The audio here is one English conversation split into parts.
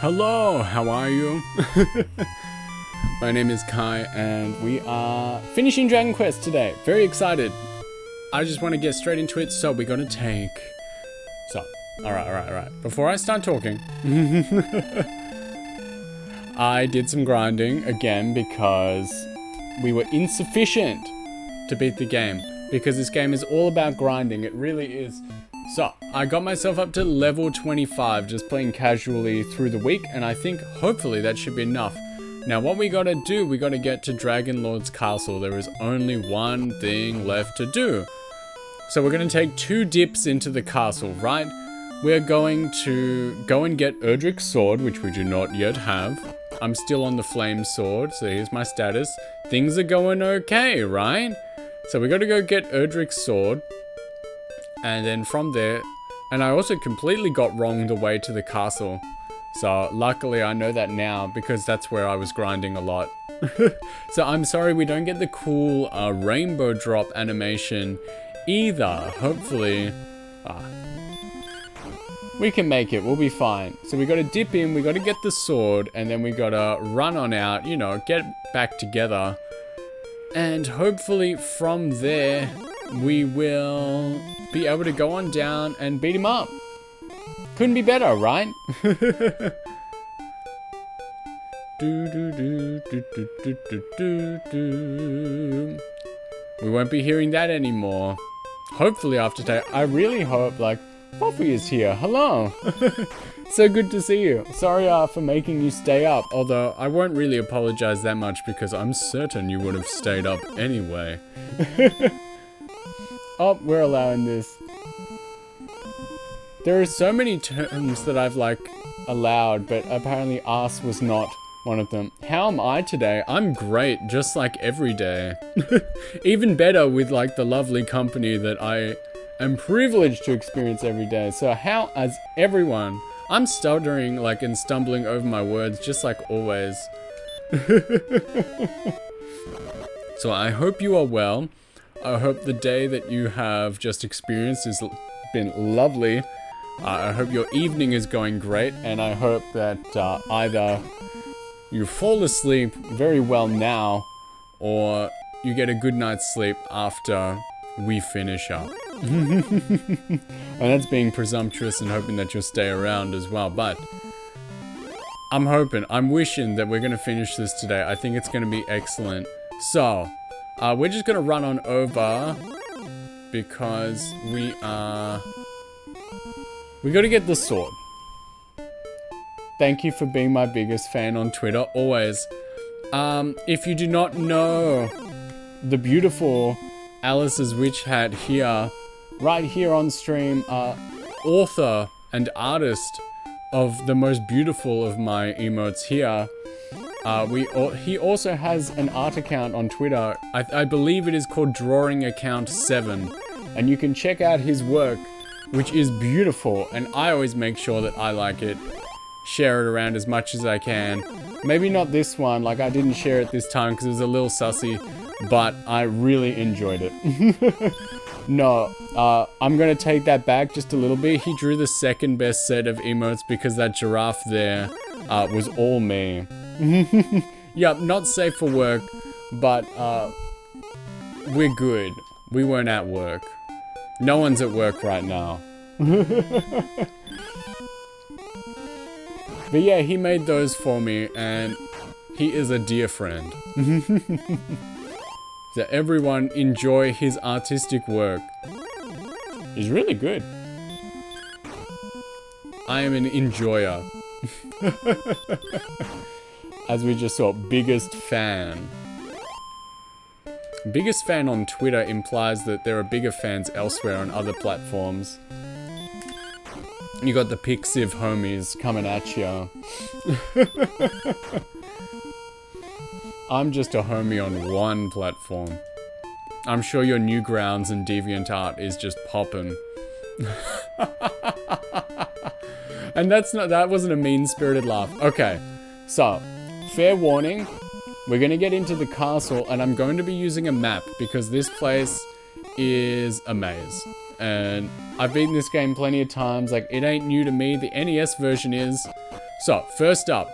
Hello, how are you? My name is Kai and we are finishing Dragon Quest today. Very excited. I just want to get straight into it, so we're gonna take... Alright. Before I start talking, I did some grinding again because we were insufficient to beat the game. Because this game is all about grinding, it really is. So, I got myself up to level 25 just playing casually through the week, and I think hopefully that should be enough. Now what we gotta do, we gotta get to Dragonlord's castle. There is only one thing left to do. So we're gonna take 2 dips into the castle, right? We're going to go and get Erdrick's sword, which we do not yet have. I'm still on the flame sword, so here's my status. Things are going okay, right? So we gotta go get Erdrick's sword. And then from there, and I also completely got wrong the way to the castle. So luckily I know that now because that's where I was grinding a lot. So I'm sorry we don't get the cool rainbow drop animation either. Hopefully, we can make it, we'll be fine. So we gotta dip in, we gotta get the sword, and then we gotta run on out, you know, get back together. And hopefully from there, we will be able to go on down and beat him up. Couldn't be better, right? We won't be hearing that anymore. Hopefully after today, I really hope, like, Poppy is here. Hello. So good to see you. Sorry for making you stay up, although I won't really apologize that much because I'm certain you would have stayed up anyway. Oh, we're allowing this. There are so many terms that I've, like, allowed, but apparently ass was not one of them. How am I today? I'm great, just like every day. Even better with, like, the lovely company that I am privileged to experience every day. So how as everyone... I'm stuttering, like, and stumbling over my words, just like always. So I hope you are well. I hope the day that you have just experienced has been lovely. I hope your evening is going great, and I hope that either you fall asleep very well now, or you get a good night's sleep after we finish up. And that's being presumptuous and hoping that you'll stay around as well, but I'm wishing that we're going to finish this today. I think it's going to be excellent. So... we're just gonna run on over because we gotta get the sword. Thank you for being my biggest fan on Twitter, always. If you do not know the beautiful Alice's Witch Hat here, right here on stream, author and artist of the most beautiful of my emotes here, he also has an art account on Twitter. I believe it is called Drawing Account 7. And you can check out his work, which is beautiful. And I always make sure that I like it. Share it around as much as I can. Maybe not this one, like I didn't share it this time because it was a little sussy. But I really enjoyed it. No, I'm going to take that back just a little bit. He drew the second best set of emotes because that giraffe there was all me. Yep, not safe for work, but we're good. We weren't at work. No one's at work right now. But yeah, he made those for me, and he is a dear friend. So everyone enjoy his artistic work. He's really good. I am an enjoyer. As we just saw, biggest fan. Biggest fan on Twitter implies that there are bigger fans elsewhere on other platforms. You got the Pixiv homies coming at you. I'm just a homie on one platform. I'm sure your Newgrounds and DeviantArt is just poppin'. And that wasn't a mean-spirited laugh. Okay, so... fair warning, we're going to get into the castle and I'm going to be using a map because this place is a maze. And I've beaten this game plenty of times, like it ain't new to me, the NES version is, So, first up,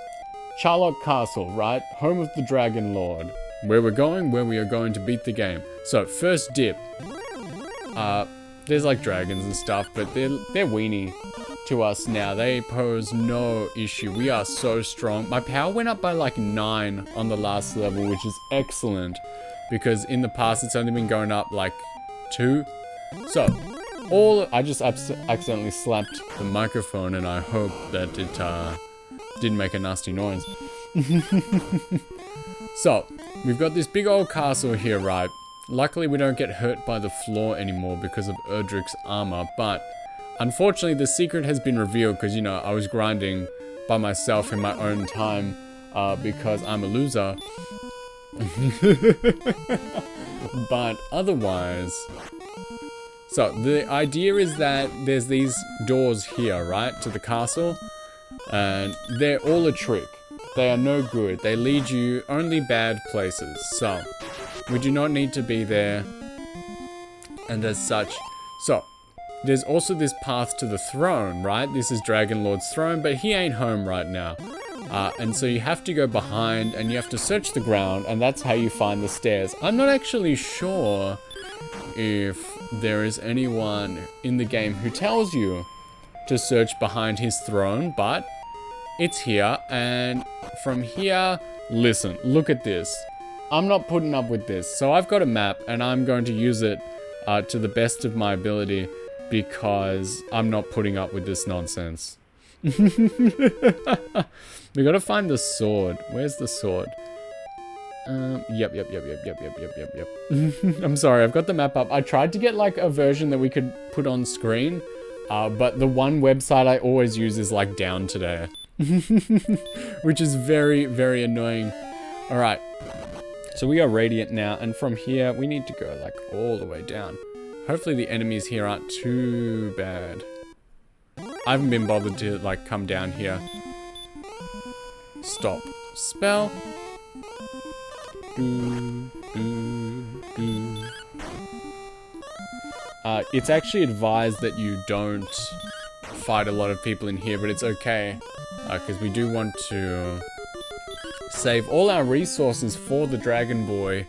Charlotte Castle, right? Home of the Dragonlord. Where we're going, where we are going to beat the game. So, first dip. There's like dragons and stuff, but they're weenie to us now. They pose no issue. We are so strong. My power went up by like 9 on the last level, which is excellent. Because in the past, it's only been going up like 2. So, I just accidentally slapped the microphone, and I hope that it didn't make a nasty noise. So, we've got this big old castle here, right? Luckily, we don't get hurt by the floor anymore because of Erdrick's armor, but unfortunately, the secret has been revealed because, you know, I was grinding by myself in my own time because I'm a loser. But otherwise... So, the idea is that there's these doors here, right, to the castle, and they're all a trick. They are no good. They lead you only bad places, so we do not need to be there, and as such. So, there's also this path to the throne, right? This is Dragonlord's throne, but he ain't home right now. And so you have to go behind, and you have to search the ground, and that's how you find the stairs. I'm not actually sure if there is anyone in the game who tells you to search behind his throne, but it's here, and from here, listen, look at this. I'm not putting up with this. So I've got a map, and I'm going to use it to the best of my ability because I'm not putting up with this nonsense. We gotta find the sword. Where's the sword? Yep. I'm sorry, I've got the map up. I tried to get like a version that we could put on screen, but the one website I always use is like down today. Which is very, very annoying. Alright, so we are radiant now, and from here we need to go like all the way down. Hopefully the enemies here aren't too bad. I haven't been bothered to like come down here. Stop. Spell. It's actually advised that you don't fight a lot of people in here, but it's okay. Because we do want to save all our resources for the Dragon Boy.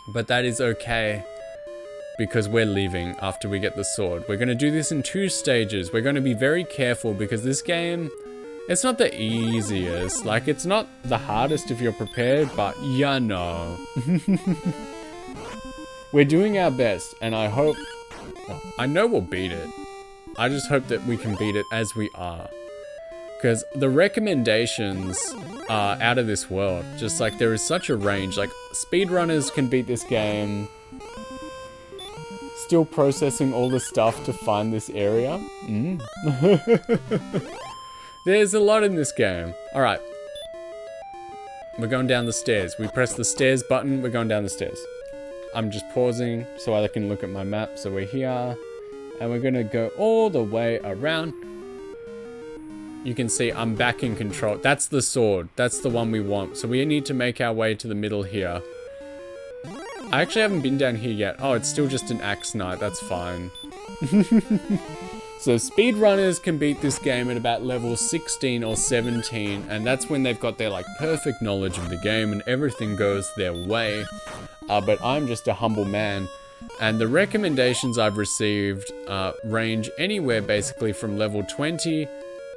But that is okay, because we're leaving after we get the sword. We're going to do this in 2 stages. We're going to be very careful because this game, it's not the easiest. Like, it's not the hardest if you're prepared, but you know. We're doing our best, and I hope... Well, I know we'll beat it. I just hope that we can beat it as we are. Because the recommendations are out of this world. Just like, there is such a range. Like, speedrunners can beat this game. Still processing all the stuff to find this area. There's a lot in this game. Alright. We're going down the stairs. We press the stairs button, we're going down the stairs. I'm just pausing so I can look at my map. So we're here. And we're going to go all the way around. You can see I'm back in control. That's the sword. That's the one we want. So we need to make our way to the middle here. I actually haven't been down here yet. Oh, it's still just an axe knight. That's fine. So speedrunners can beat this game at about level 16 or 17. And that's when they've got their like perfect knowledge of the game and everything goes their way. But I'm just a humble man. And the recommendations I've received range anywhere basically from level 20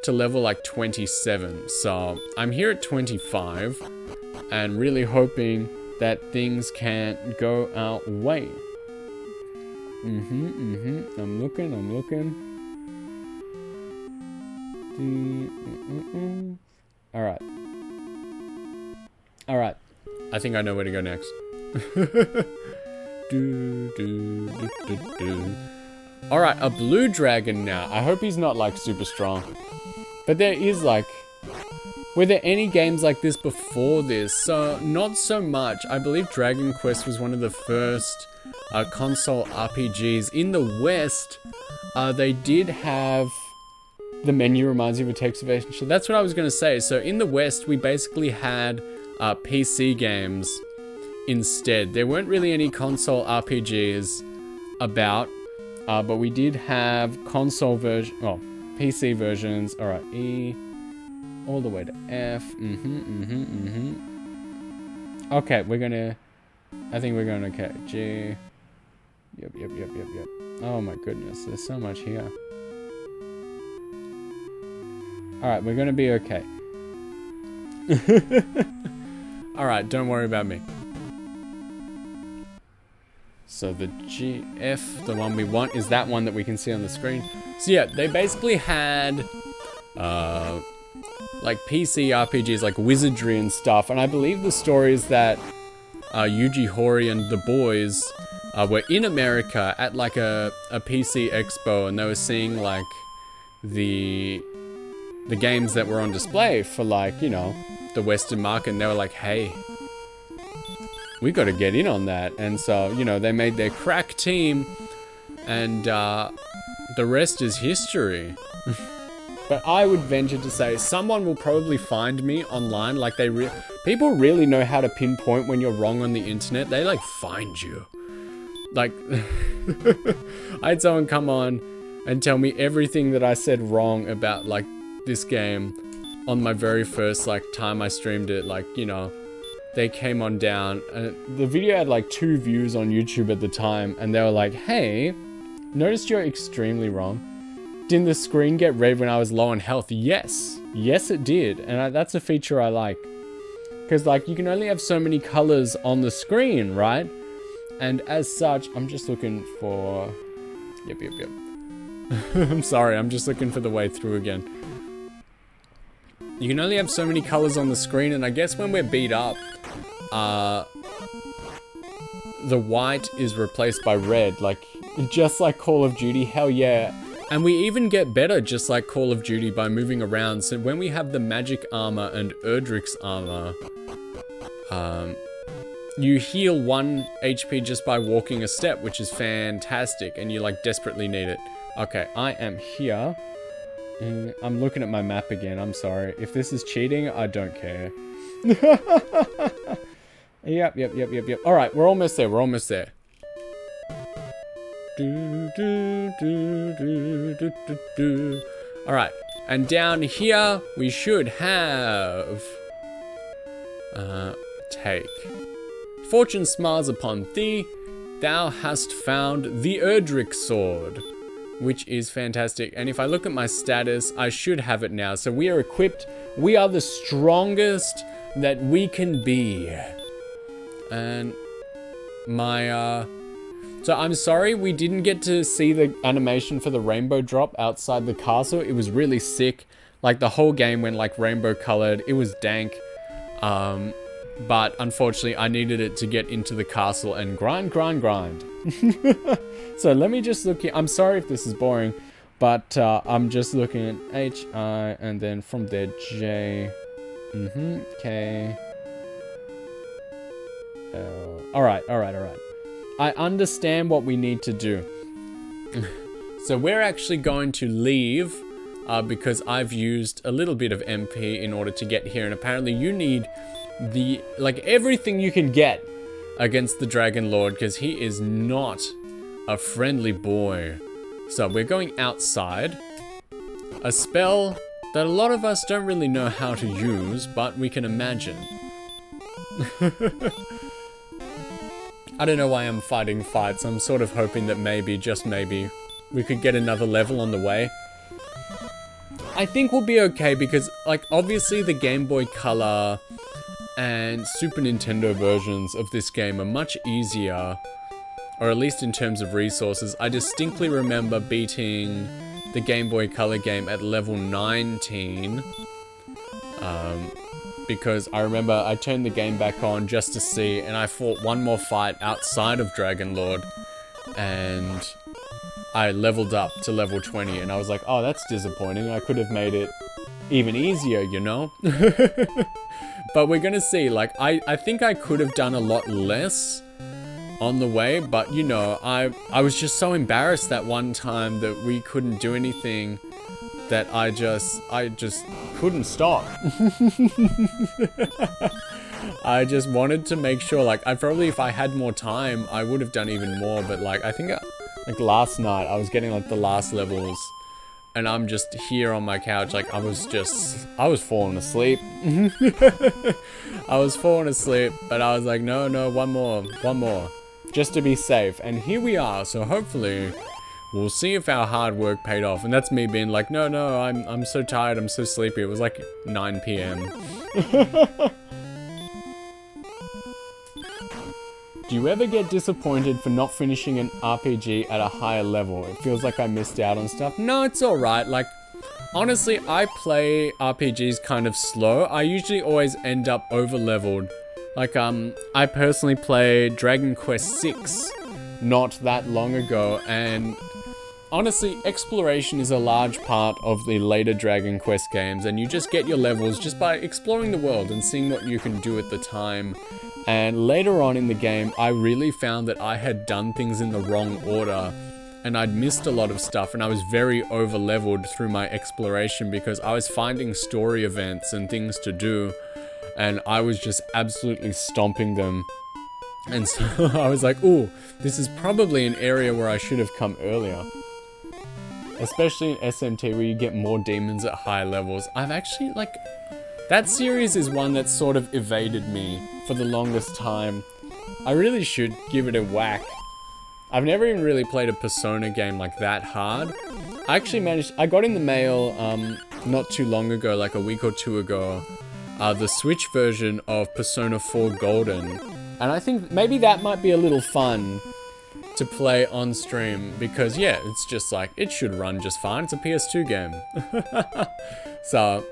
to level like 27. So I'm here at 25 and really hoping that things can go our way. I'm looking. Alright. I think I know where to go next. Alright, a blue dragon now. I hope he's not like super strong. But there is like... Were there any games like this before this? So, not so much. I believe Dragon Quest was one of the first console RPGs. In the West, they did have... The menu reminds you of a text adventure. That's what I was going to say. So, in the West, we basically had PC games instead. There weren't really any console RPGs about, but we did have console version... Oh, PC versions. Alright, E... all the way to F. Okay, we're gonna... I think we're going okay. G. Yep. Oh my goodness, there's so much here. Alright, we're gonna be okay. Alright, don't worry about me. So the GF, the one we want, is that one that we can see on the screen. So yeah, they basically had like PC RPGs, like wizardry and stuff. And I believe the story is that Yuji Horii and the boys were in America at like a PC expo, and they were seeing like the games that were on display for, like, you know, the Western market, and they were like, hey, we got to get in on that. And so, you know, they made their crack team, and the rest is history. But I would venture to say someone will probably find me online. Like, people really know how to pinpoint when you're wrong on the internet. They like find you. Like, I had someone come on and tell me everything that I said wrong about like this game on my very first like time I streamed it. Like, you know, they came on down, the video had like 2 views on YouTube at the time, and they were like, hey, noticed you're extremely wrong. Didn't the screen get red when I was low on health? Yes it did, and that's a feature I like, because like you can only have so many colors on the screen, right? And as such, I'm just looking for, yep. I'm sorry, I'm just looking for the way through again. You can only have so many colors on the screen, and I guess when we're beat up, the white is replaced by red, like, just like Call of Duty, hell yeah. And we even get better just like Call of Duty by moving around. So when we have the magic armor and Erdrick's armor, you heal 1 HP just by walking a step, which is fantastic, and you like desperately need it. Okay, I am here. I'm looking at my map again, I'm sorry. If this is cheating, I don't care. Yep. Alright, we're almost there, Alright, and down here, we should have... take. Fortune smiles upon thee, thou hast found the Erdrick sword, which is fantastic. And if I look at my status, I should have it now. So we are equipped. We are the strongest that we can be. And my, so I'm sorry we didn't get to see the animation for the rainbow drop outside the castle. It was really sick. Like the whole game went like rainbow colored. It was dank. But unfortunately I needed it to get into the castle and grind. So let me just look here. I'm sorry if this is boring, but I'm just looking at H-I, and then from there J, K, L. Alright. I understand what we need to do. So we're actually going to leave because I've used a little bit of MP in order to get here, and apparently you need like everything you can get against the Dragonlord, because he is not a friendly boy. So we're going outside. A spell that a lot of us don't really know how to use, but we can imagine. I don't know why I'm fighting fights. I'm sort of hoping that maybe, just maybe, we could get another level on the way. I think we'll be okay because, like, obviously the Game Boy Color and Super Nintendo versions of this game are much easier, or at least in terms of resources. I distinctly remember beating the Game Boy Color game at level 19, because I remember I turned the game back on just to see, and I fought one more fight outside of Dragonlord, and I leveled up to level 20, and I was like, oh, that's disappointing. I could have made it even easier, you know? But we're gonna see. Like, I think I could have done a lot less on the way, but you know, I was just so embarrassed that one time that we couldn't do anything that I just couldn't stop. I just wanted to make sure, like, if I had more time, I would have done even more, but like, I think, like last night, I was getting like the last levels, and I'm just here on my couch. Like, I was falling asleep. I was falling asleep, but I was like, no, one more, just to be safe. And here we are. So hopefully we'll see if our hard work paid off. And that's me being like, no, I'm so tired, I'm so sleepy. It was like 9 p.m. Do you ever get disappointed for not finishing an RPG at a higher level? It feels like I missed out on stuff. No, it's alright. Like, honestly, I play RPGs kind of slow. I usually always end up over-leveled. Like, I personally played Dragon Quest VI not that long ago, and honestly, exploration is a large part of the later Dragon Quest games, and you just get your levels just by exploring the world and seeing what you can do at the time. And later on in the game, I really found that I had done things in the wrong order, and I'd missed a lot of stuff, and I was very over-leveled through my exploration because I was finding story events and things to do, and I was just absolutely stomping them. And so I was like, ooh, this is probably an area where I should have come earlier. Especially in SMT where you get more demons at higher levels. I've actually, like, that series is one that sort of evaded me for the longest time. I really should give it a whack. I've never even really played a Persona game like that hard. I actually I got in the mail not too long ago, like a week or two ago, the Switch version of Persona 4 Golden. And I think maybe that might be a little fun to play on stream because, yeah, it's just like, it should run just fine. It's a PS2 game. So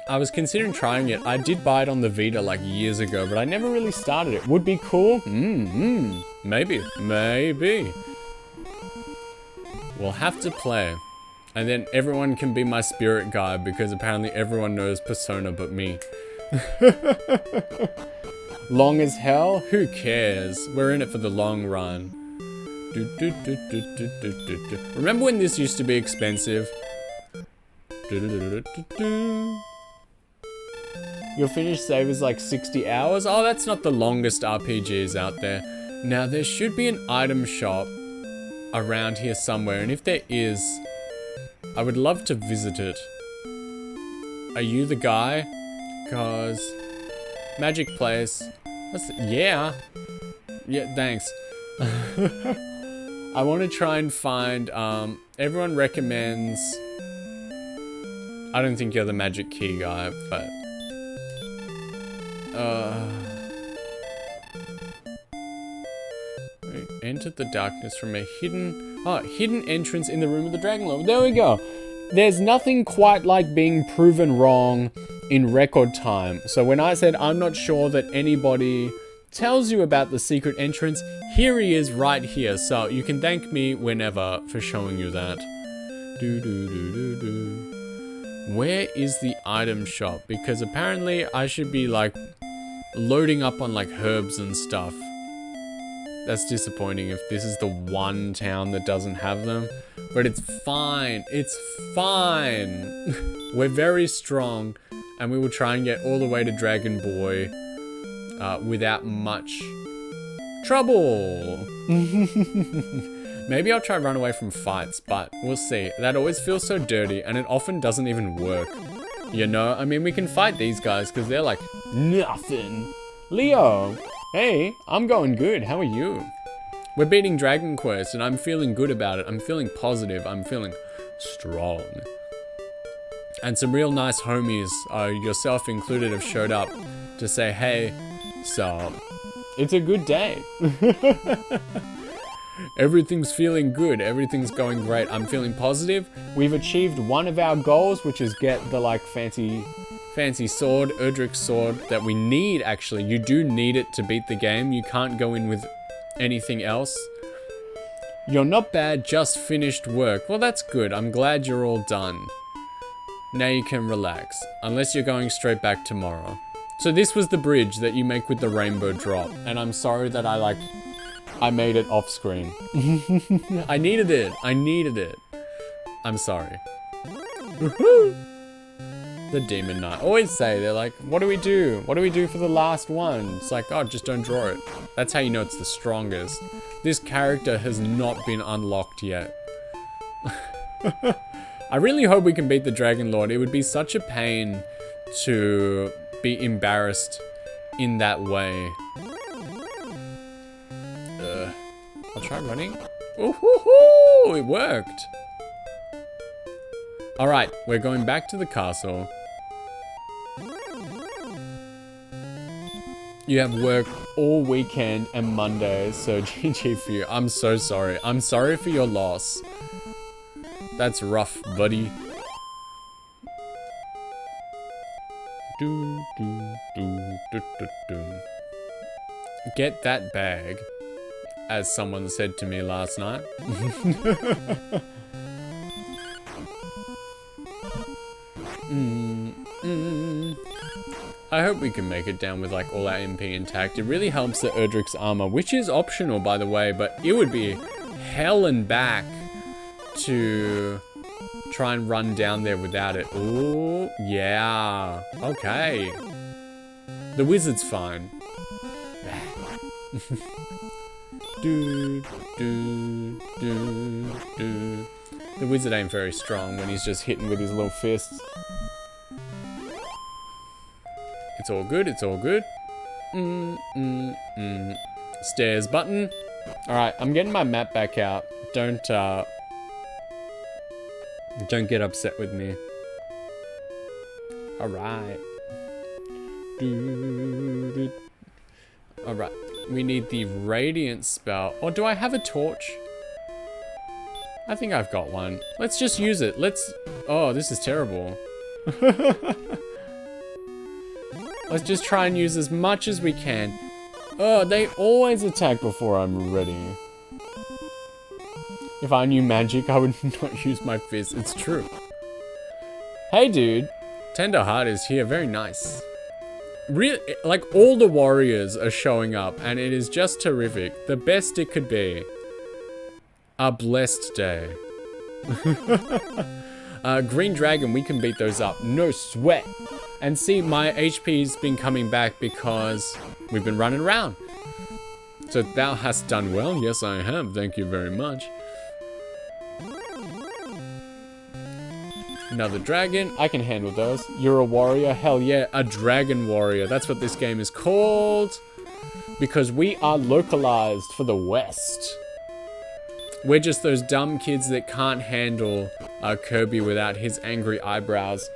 I was considering trying it. I did buy it on the Vita like years ago, but I never really started it. Would be cool. Maybe. We'll have to play. And then everyone can be my spirit guide because apparently everyone knows Persona but me. Long as hell? Who cares? We're in it for the long run. Remember when this used to be expensive? Your finished save is like 60 hours? Oh, that's not the longest RPGs out there. Now, there should be an item shop around here somewhere, and if there is, I would love to visit it. Are you the guy? Cause Magic Place. Yeah, thanks. I want to try and find, everyone recommends, I don't think you're the magic key guy, but, enter the darkness from a hidden entrance in the room of the Dragonlord. There we go. There's nothing quite like being proven wrong in record time. So when I said I'm not sure that anybody tells you about the secret entrance, here he is right here. So you can thank me whenever for showing you that. Where is the item shop? Because apparently I should be like loading up on like herbs and stuff. That's disappointing if this is the one town that doesn't have them. But it's fine. It's fine. We're very strong. And we will try and get all the way to Dragon Boy without much trouble. Maybe I'll try run away from fights, but we'll see. That always feels so dirty, and it often doesn't even work. You know, I mean, we can fight these guys because they're like nothing. Leo, hey, I'm going good. How are you? We're beating Dragon Quest, and I'm feeling good about it. I'm feeling positive. I'm feeling strong. And some real nice homies, yourself included, have showed up to say, hey, so it's a good day. Everything's feeling good. Everything's going great. I'm feeling positive. We've achieved one of our goals, which is get the like fancy sword, Erdrick sword that we need actually. You do need it to beat the game. You can't go in with anything else. You're not bad, just finished work. Well, that's good. I'm glad you're all done. Now you can relax, unless you're going straight back tomorrow. So this was the bridge that you make with the rainbow drop, and I'm sorry that I made it off screen. I needed it. I'm sorry. Woohoo! The Demon Knight. Always say, they're like, what do we do? What do we do for the last one? It's like, oh, just don't draw it. That's how you know it's the strongest. This character has not been unlocked yet. I really hope we can beat the Dragonlord. It would be such a pain to be embarrassed in that way. I'll try running. Ooh, it worked. Alright, we're going back to the castle. You have work all weekend and Monday, so GG for you. I'm so sorry. I'm sorry for your loss. That's rough, buddy. Get that bag, as someone said to me last night. I hope we can make it down with like all our MP intact. It really helps the Erdrick's armor, which is optional by the way, but it would be hell and back to try and run down there without it. Ooh, yeah. Okay. The wizard's fine. The wizard ain't very strong when he's just hitting with his little fists. It's all good, it's all good. Stairs button. Alright, I'm getting my map back out. Don't get upset with me. Alright. Alright, we need the radiant spell. Or do I have a torch? I think I've got one. Let's just use it. Oh, this is terrible. Let's just try and use as much as we can. Oh, they always attack before I'm ready. If I knew magic, I would not use my fist. It's true. Hey, dude. Tender Heart is here. Very nice. Like, all the warriors are showing up, and it is just terrific. The best it could be. A blessed day. Green Dragon, we can beat those up. No sweat. And see, my HP's been coming back because we've been running around. So thou hast done well. Yes, I have. Thank you very much. Another dragon. I can handle those. You're a warrior. Hell yeah, a dragon warrior. That's what this game is called. Because we are localized for the West. We're just those dumb kids that can't handle Kirby without his angry eyebrows.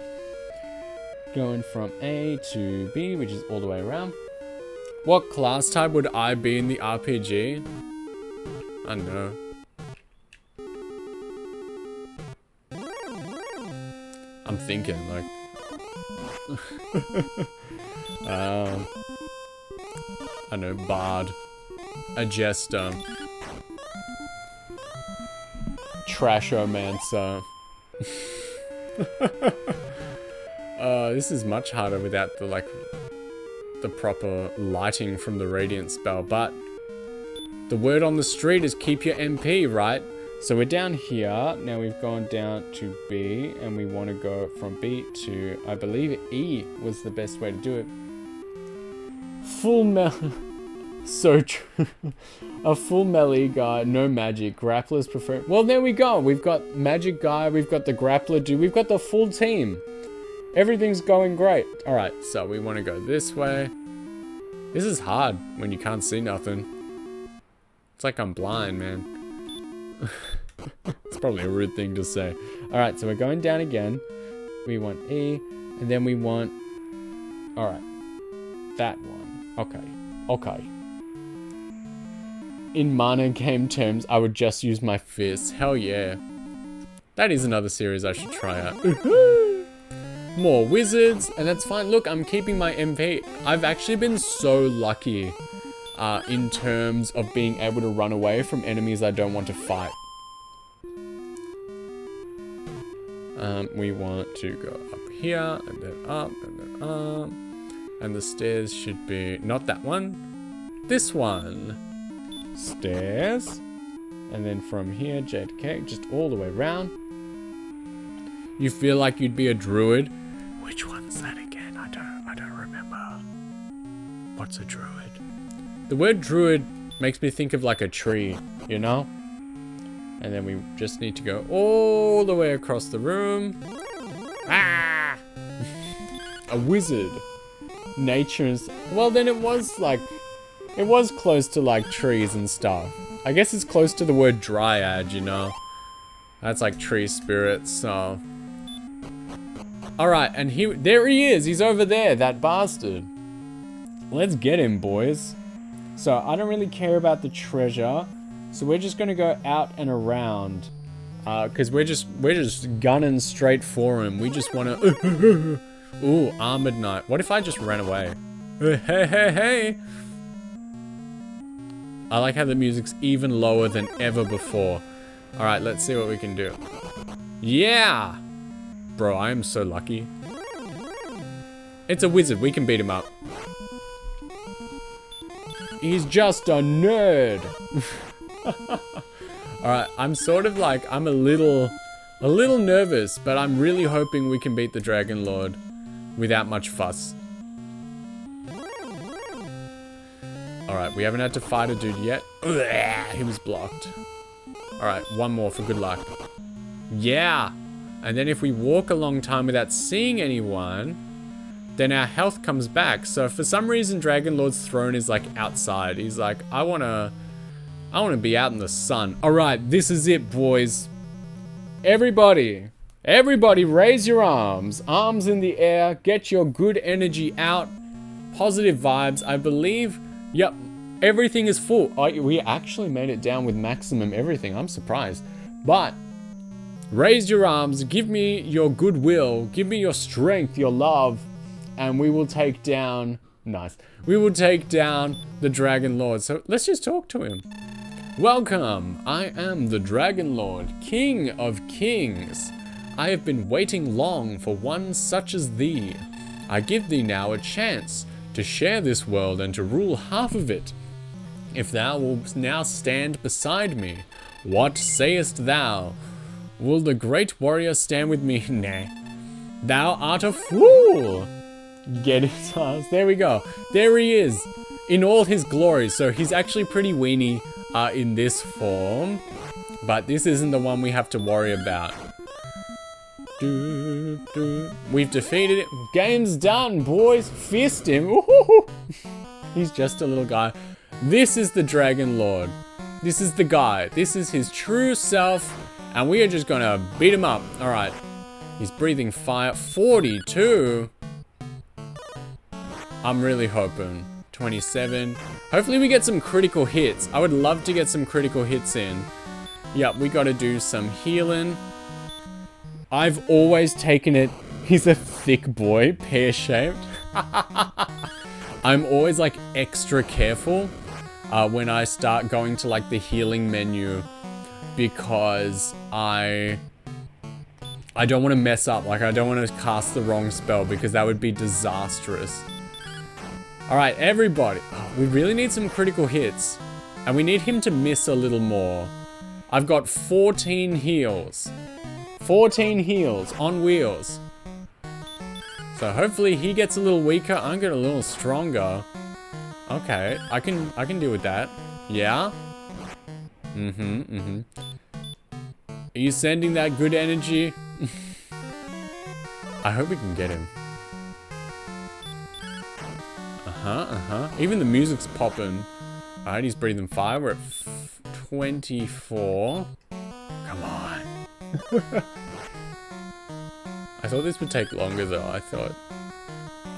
Going from A to B, which is all the way around. What class type would I be in the RPG? I don't know. I'm thinking, like... I don't know, Bard. A Jester. Trashomancer. This is much harder without the proper lighting from the radiant spell, but the word on the street is keep your MP, right? So we're down here, now we've gone down to B, and we want to go from B to, I believe E was the best way to do it. So true. A full melee guy, no magic, grapplers prefer. Well, there we go. We've got magic guy, we've got the grappler dude, we've got the full team. Everything's going great. All right, so we want to go this way. This is hard when you can't see nothing. It's like I'm blind, man. It's probably a rude thing to say. All right, so we're going down again. We want E, and then we want... All right, that one. Okay. In mana game terms, I would just use my fist. Hell yeah. That is another series I should try out. More wizards, and that's fine. Look, I'm keeping my MP. I've actually been so lucky in terms of being able to run away from enemies I don't want to fight. We want to go up here, and then up, and then up. And the stairs should be, not that one, this one. Stairs. And then from here, J to K, just all the way around. You feel like you'd be a druid. Which one's that again? I don't remember. What's a druid? The word druid makes me think of like a tree, you know? And then we just need to go all the way across the room. Ah! A wizard. Nature's... Well, then it was like... It was close to like trees and stuff. I guess it's close to the word dryad, you know. That's like tree spirits, so... Alright, and there he is. He's over there, that bastard. Let's get him, boys. So, I don't really care about the treasure. So, we're just gonna go out and around. Because we're just gunning straight for him. We just wanna... Ooh, Armored Knight. What if I just ran away? Hey, hey, hey! I like how the music's even lower than ever before. Alright, let's see what we can do. Yeah! Bro, I am so lucky. It's a wizard. We can beat him up. He's just a nerd. Alright, I'm sort of like, I'm a little nervous, but I'm really hoping we can beat the Dragonlord without much fuss. Alright, we haven't had to fight a dude yet. He was blocked. Alright, one more for good luck. Yeah! And then if we walk a long time without seeing anyone, then our health comes back. So for some reason, Dragonlord's throne is like outside. He's like, I wanna be out in the sun. Alright, this is it, boys. Everybody raise your arms. Arms in the air. Get your good energy out. Positive vibes. I believe, yep, everything is full. Oh, we actually made it down with maximum everything. I'm surprised. But raise your arms, give me your goodwill, give me your strength, your love, and we will take down... Nice. We will take down the Dragonlord. So let's just talk to him. Welcome. I am the Dragonlord, King of Kings. I have been waiting long for one such as thee. I give thee now a chance to share this world and to rule half of it. If thou wilt now stand beside me, what sayest thou? Will the great warrior stand with me? Nah. Thou art a fool! Get his ass. There we go. There he is. In all his glory. So he's actually pretty weenie in this form. But this isn't the one we have to worry about. We've defeated it. Game's done, boys. Fist him. Woohoo! He's just a little guy. This is the Dragonlord. This is the guy. This is his true self. And we are just gonna beat him up. Alright. He's breathing fire. 42. I'm really hoping. 27. Hopefully we get some critical hits. I would love to get some critical hits in. Yep, we gotta do some healing. I've always taken it. He's a thick boy, pear-shaped. I'm always like extra careful when I start going to like the healing menu. Because I don't want to mess up. Like, I don't want to cast the wrong spell because that would be disastrous. Alright, everybody. Oh, we really need some critical hits. And we need him to miss a little more. I've got 14 heals. 14 heals on wheels. So hopefully he gets a little weaker. I'm getting a little stronger. Okay, I can deal with that. Yeah? Are you sending that good energy? I hope we can get him. Even the music's popping. Alright, he's breathing fire. We're at 24. Come on. I thought this would take longer though.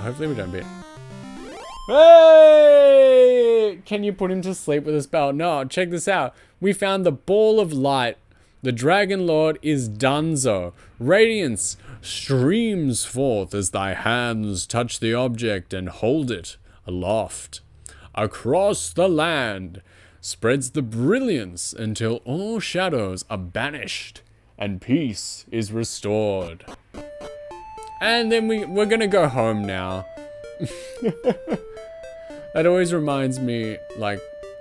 Hopefully we don't beat. Hey! Can you put him to sleep with a spell? No, check this out. We found the ball of light. The Dragonlord is donezo. Radiance streams forth as thy hands touch the object and hold it aloft. Across the land spreads the brilliance until all shadows are banished and peace is restored. And then we're gonna go home now. That always reminds me, like,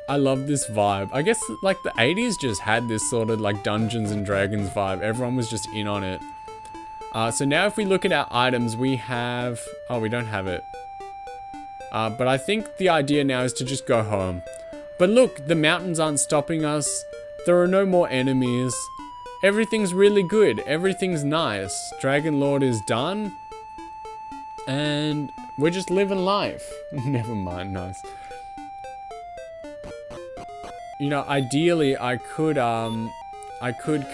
I love this vibe. I guess, like, the 80s just had this sort of, like, Dungeons and Dragons vibe. Everyone was just in on it. So now if we look at our items, we have... Oh, we don't have it. But I think the idea now is to just go home. But look, the mountains aren't stopping us There are no more enemies. Everything's really good. Everything's nice. Dragonlord is done. And we're just living life. Never mind, nice. You know, ideally I could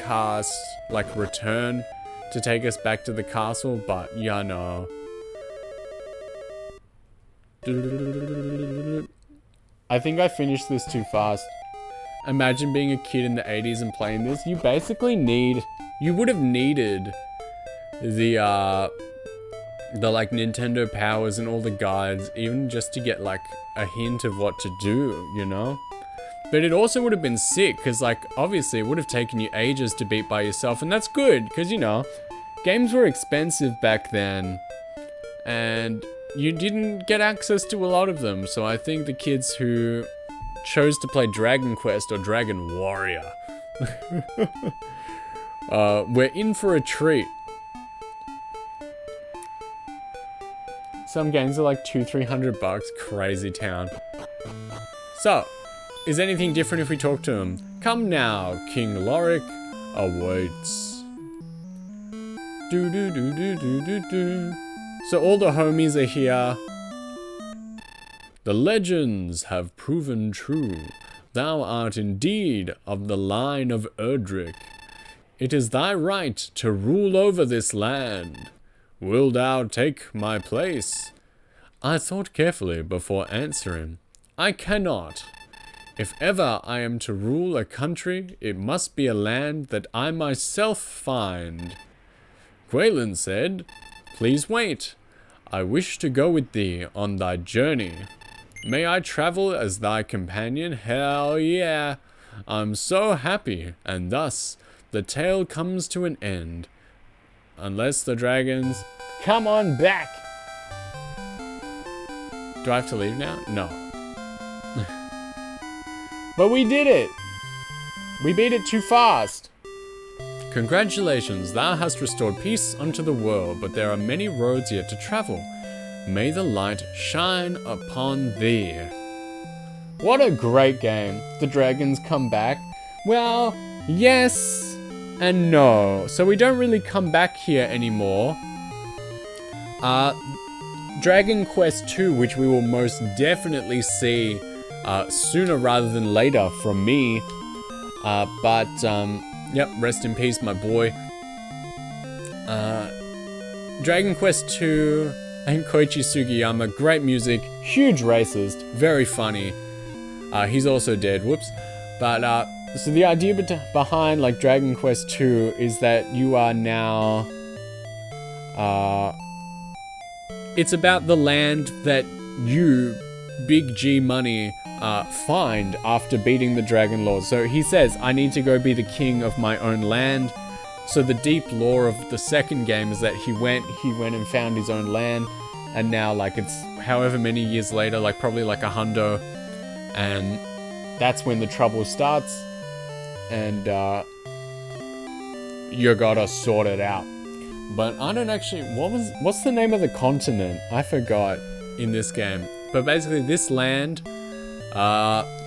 cast like return to take us back to the castle, but yeah, no. I think I finished this too fast. Imagine being a kid in the 80s and playing this. You basically you would have needed the like Nintendo powers and all the guides, even just to get like a hint of what to do, you know? But it also would have been sick, because like, obviously it would have taken you ages to beat by yourself, and that's good, because you know, games were expensive back then, and you didn't get access to a lot of them, so I think the kids who chose to play Dragon Quest or Dragon Warrior we're in for a treat. Some games are like $200-300, crazy town. So, is anything different if we talk to him? Come now, King Lorik awaits. Do do do do do do do. So all the homies are here. The legends have proven true. Thou art indeed of the line of Erdrick. It is thy right to rule over this land. Wilt thou take my place? I thought carefully before answering. I cannot. If ever I am to rule a country, it must be a land that I myself find. Quaylen said, Please wait. I wish to go with thee on thy journey. May I travel as thy companion? Hell yeah. I'm so happy, and thus the tale comes to an end. Unless the dragons come on back. Do I have to leave now? No. But we did it. We beat it too fast. Congratulations, thou hast restored peace unto the world, but there are many roads yet to travel. May the light shine upon thee. What a great game. The dragons come back. Well, yes and no. So we don't really come back here anymore. Dragon Quest II, which we will most definitely see sooner rather than later from me. Yep, rest in peace, my boy. Dragon Quest II and Koichi Sugiyama, great music, huge racist, very funny. He's also dead, whoops. But, so the idea behind, like, Dragon Quest II is that you are now, it's about the land that you, Big G Money, find after beating the Dragonlord. So he says, I need to go be the king of my own land. So the deep lore of the second game is that he went and found his own land, and now like it's however many years later, like probably like 100, and that's when the trouble starts, and you gotta sort it out. But I don't actually, what's the name of the continent? I forgot in this game. But basically this land,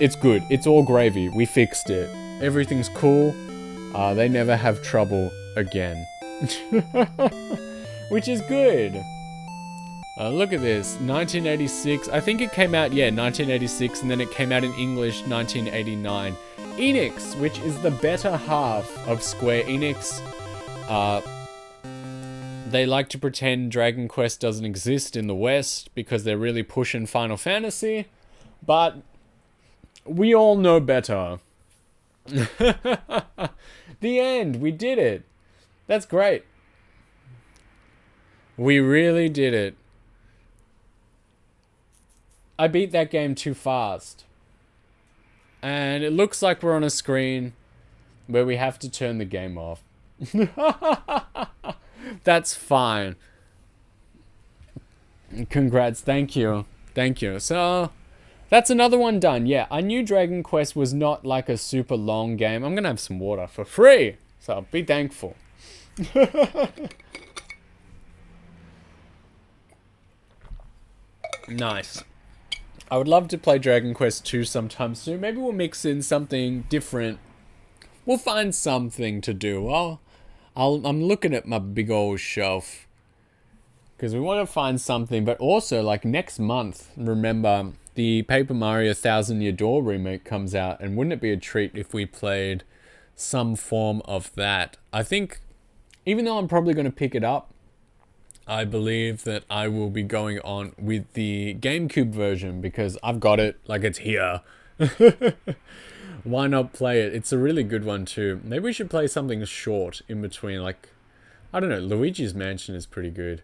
it's good. It's all gravy. We fixed it. Everything's cool. They never have trouble again. Which is good. Look at this. 1986. I think it came out, 1986, and then it came out in English 1989. Enix, which is the better half of Square Enix. They like to pretend Dragon Quest doesn't exist in the West because they're really pushing Final Fantasy. But we all know better. The end. We did it. That's great. We really did it. I beat that game too fast. And it looks like we're on a screen where we have to turn the game off. That's fine. Congrats. Thank you. Thank you. So, that's another one done. Yeah, I knew Dragon Quest was not like a super long game. I'm going to have some water for free. So, be thankful. Nice. I would love to play Dragon Quest 2 sometime soon. Maybe we'll mix in something different We'll find something to do. I'm looking at my big old shelf because we want to find something. But also, like next month, remember the Paper Mario Thousand Year Door remake comes out, and wouldn't it be a treat if we played some form of that? I think, even though I'm probably going to pick it up, I believe that I will be going on with the GameCube version because I've got it, like it's here. Why not play it? It's a really good one too. Maybe we should play something short in between, like, I don't know, Luigi's Mansion is pretty good.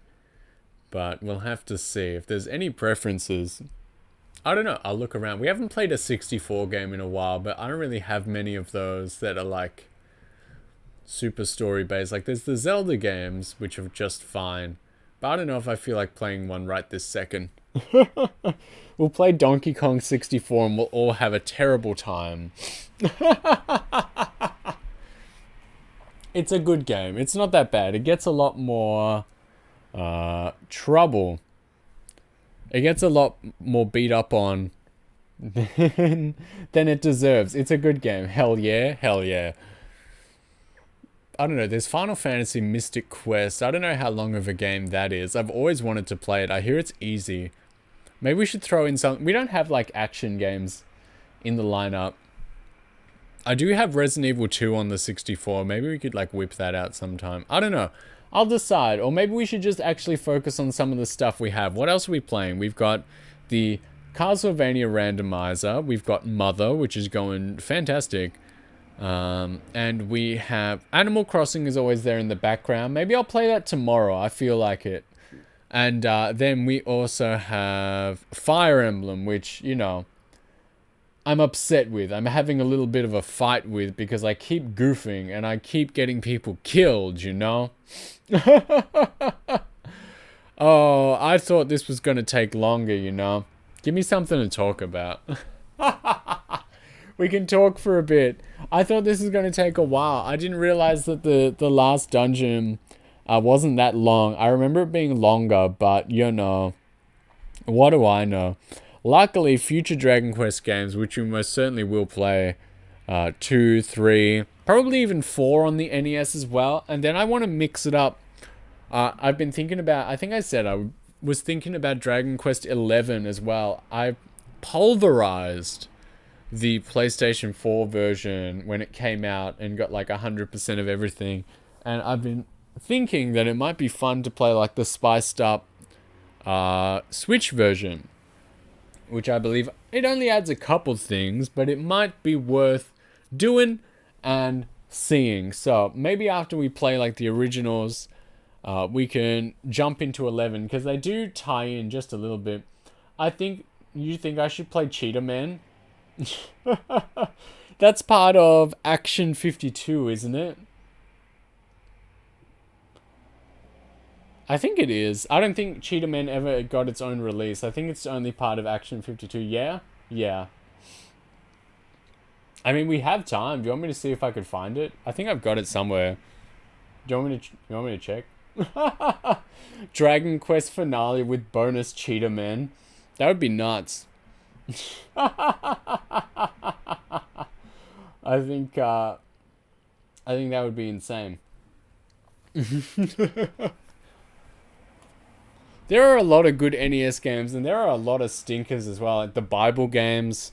But we'll have to see if there's any preferences. I don't know, I'll look around. We haven't played a 64 game in a while, but I don't really have many of those that are like super story based. Like there's the Zelda games, which are just fine. But I don't know if I feel like playing one right this second. We'll play Donkey Kong 64 and we'll all have a terrible time. It's a good game. It's not that bad. It gets a lot more trouble. It gets a lot more beat up on than it deserves. It's a good game. Hell yeah. Hell yeah. I don't know, there's Final Fantasy Mystic Quest. I don't know how long of a game that is. I've always wanted to play it. I hear it's easy. Maybe we should throw in some... We don't have, like, action games in the lineup. I do have Resident Evil 2 on the 64. Maybe we could, like, whip that out sometime. I don't know. I'll decide. Or maybe we should just actually focus on some of the stuff we have. What else are we playing? We've got the Castlevania Randomizer. We've got Mother, which is going fantastic. And we have Animal Crossing is always there in the background. Maybe I'll play that tomorrow. I feel like it. And then we also have Fire Emblem, which, you know, I'm upset with. I'm having a little bit of a fight with because I keep goofing and I keep getting people killed, you know? Oh, I thought this was going to take longer, you know? Give me something to talk about. We can talk for a bit. I thought this was going to take a while. I didn't realize that the last dungeon wasn't that long. I remember it being longer, but, you know, what do I know? Luckily, future Dragon Quest games, which we most certainly will play, 2, 3, probably even 4 on the NES as well. And then I want to mix it up. I've been thinking about, I think I said I was thinking about Dragon Quest 11 as well. I pulverized the PlayStation 4 version when it came out and got like 100% of everything. And I've been thinking that it might be fun to play like the spiced up Switch version, which I believe it only adds a couple things, but it might be worth doing and seeing. So maybe after we play like the originals, we can jump into 11 because they do tie in just a little bit. You think I should play Cheetah Man? That's part of Action 52, isn't it? I think it is. I don't think Cheetah Man ever got its own release. I think it's only part of Action 52. Yeah? Yeah. I mean, we have time. Do you want me to see if I could find it? I think I've got it somewhere. Do you want me to check? Dragon Quest finale with bonus Cheetah Man. That would be nuts. I think that would be insane. There are a lot of good NES games, and there are a lot of stinkers as well, like the Bible games.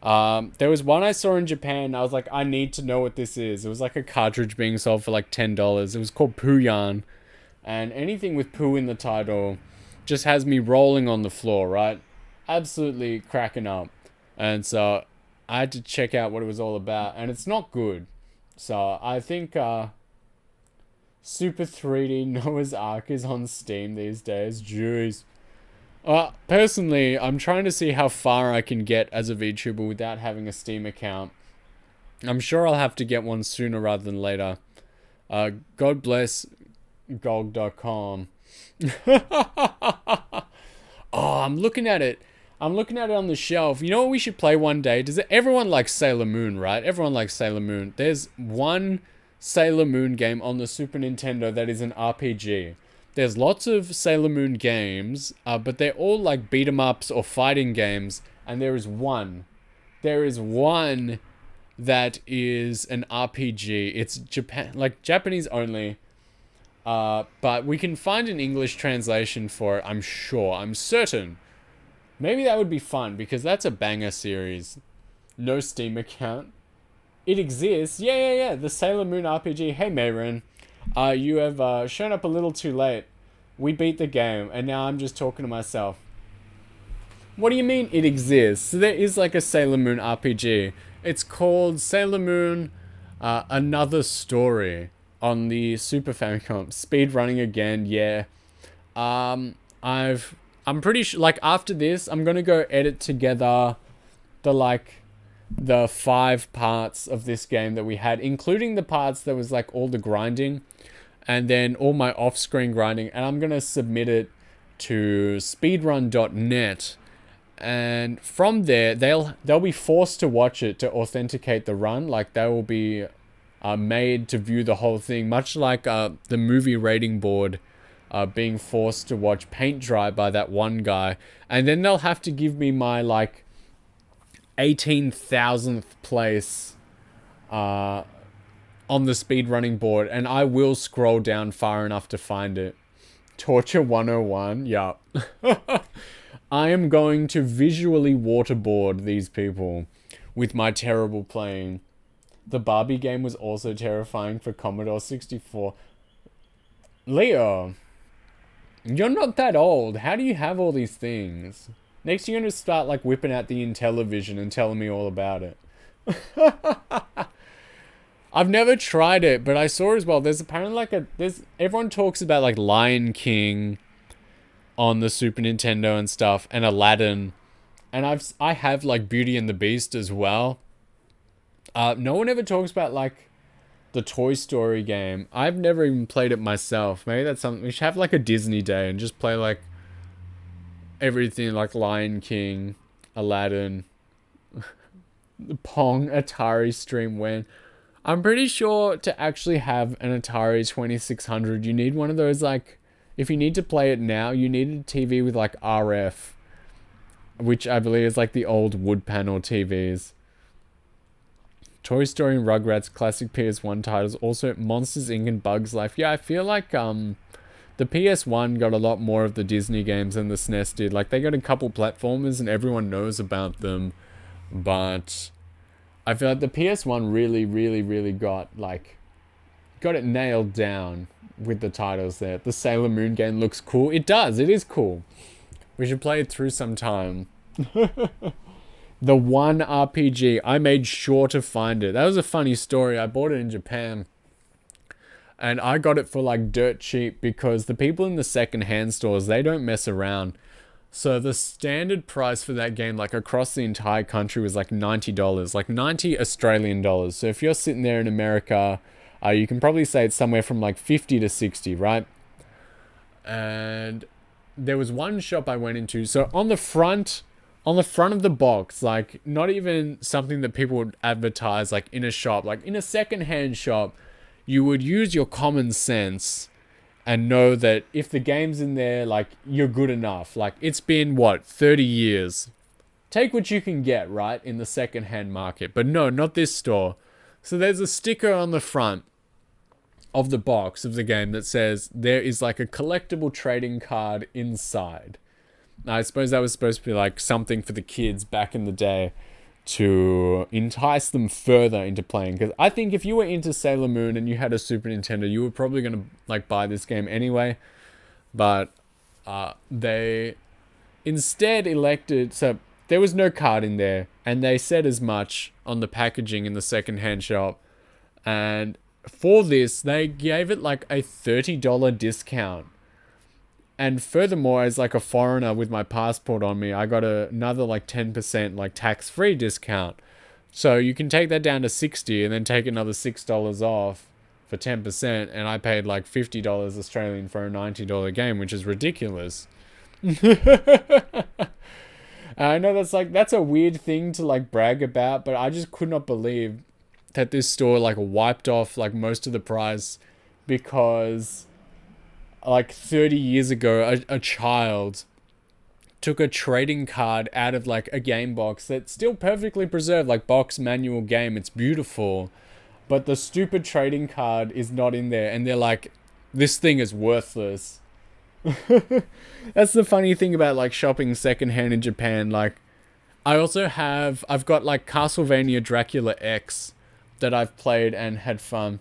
There was one I saw in Japan, and I was like, I need to know what this is. It was like a cartridge being sold for like $10. It was called Poo Yarn, and anything with poo in the title just has me rolling on the floor, right? Absolutely cracking up. And so I had to check out what it was all about, and it's not good. So I think Super 3D Noah's Ark is on Steam these days. Jeez. Personally, I'm trying to see how far I can get as a VTuber without having a Steam account. I'm sure I'll have to get one sooner rather than later. God bless GOG.com. Oh, I'm looking at it. I'm looking at it on the shelf. You know what we should play one day? Everyone likes Sailor Moon, right? Everyone likes Sailor Moon. There's one Sailor Moon game on the Super Nintendo that is an RPG. There's lots of Sailor Moon games, but they're all like beat-em-ups or fighting games, and there is one that is an RPG. It's Japanese only. But we can find an English translation for it, I'm sure. I'm certain. Maybe that would be fun, because that's a banger series. No Steam account. It exists. Yeah. The Sailor Moon RPG. Hey, Mayron. You have shown up a little too late. We beat the game, and now I'm just talking to myself. What do you mean it exists? So there is like a Sailor Moon RPG. It's called Sailor Moon Another Story on the Super Famicom. Speed running again, yeah. I'm pretty sure, like, after this, I'm gonna go edit together the 5 parts of this game that we had, including the parts that was like all the grinding, and then all my off-screen grinding, and I'm gonna submit it to speedrun.net. And from there, they'll be forced to watch it to authenticate the run. Like, they will be made to view the whole thing, much like the movie rating board being forced to watch paint dry by that one guy. And then they'll have to give me my, like, 18,000th place on the speedrunning board, and I will scroll down far enough to find it. Torture 101, yup. I am going to visually waterboard these people with my terrible playing. The Barbie game was also terrifying for Commodore 64. Leo, you're not that old. How do you have all these things? Next you're going to start like whipping out the Intellivision and telling me all about it. I've never tried it, but I saw as well, there's apparently like everyone talks about like Lion King on the Super Nintendo and stuff, and Aladdin, and I have like Beauty and the Beast as well. No one ever talks about like the Toy Story game. I've never even played it myself. Maybe that's something we should have, like a Disney day and just play like everything, like Lion King, Aladdin, Pong, Atari stream when. I'm pretty sure to actually have an Atari 2600, you need one of those, like, if you need to play it now, you need a TV with like RF, which I believe is like the old wood panel TVs. Toy Story and Rugrats, classic PS1 titles. Also Monsters Inc. and Bugs Life. Yeah, I feel like the PS1 got a lot more of the Disney games than the SNES did. Like, they got a couple platformers and everyone knows about them, but I feel like the PS1 really got it nailed down with the titles there. The Sailor Moon game looks cool. It does. It is cool. We should play it through sometime. The one RPG, I made sure to find it. That was a funny story. I bought it in Japan, and I got it for like dirt cheap because the people in the second-hand stores, they don't mess around. So the standard price for that game, like across the entire country, was like $90, like 90 Australian dollars. So if you're sitting there in America, you can probably say it's somewhere from like 50 to 60, right? And there was one shop I went into. So on the front of the box, like not even something that people would advertise like in a shop, like in a second-hand shop, you would use your common sense and know that if the game's in there, like, you're good enough. Like, it's been, 30 years. Take what you can get, right, in the second-hand market. But no, not this store. So there's a sticker on the front of the box of the game that says there is, like, a collectible trading card inside. Now, I suppose that was supposed to be, like, something for the kids back in the day to entice them further into playing. Because I think if you were into Sailor Moon and you had a Super Nintendo, you were probably going to like buy this game anyway. But they instead elected, so there was no card in there, and they said as much on the packaging in the second-hand shop. And for this, they gave it like a $30 discount. And furthermore, as like a foreigner with my passport on me, I got another like 10% like tax-free discount. So you can take that down to 60 and then take another $6 off for 10%. And I paid like $50 Australian for a $90 game, which is ridiculous. I know that's a weird thing to like brag about, but I just could not believe that this store like wiped off like most of the price because like 30 years ago, a child took a trading card out of like a game box that's still perfectly preserved, like box manual game. It's beautiful, but the stupid trading card is not in there, and they're like, this thing is worthless. That's the funny thing about like shopping secondhand in Japan. Like, I've got like Castlevania Dracula X that I've played and had fun.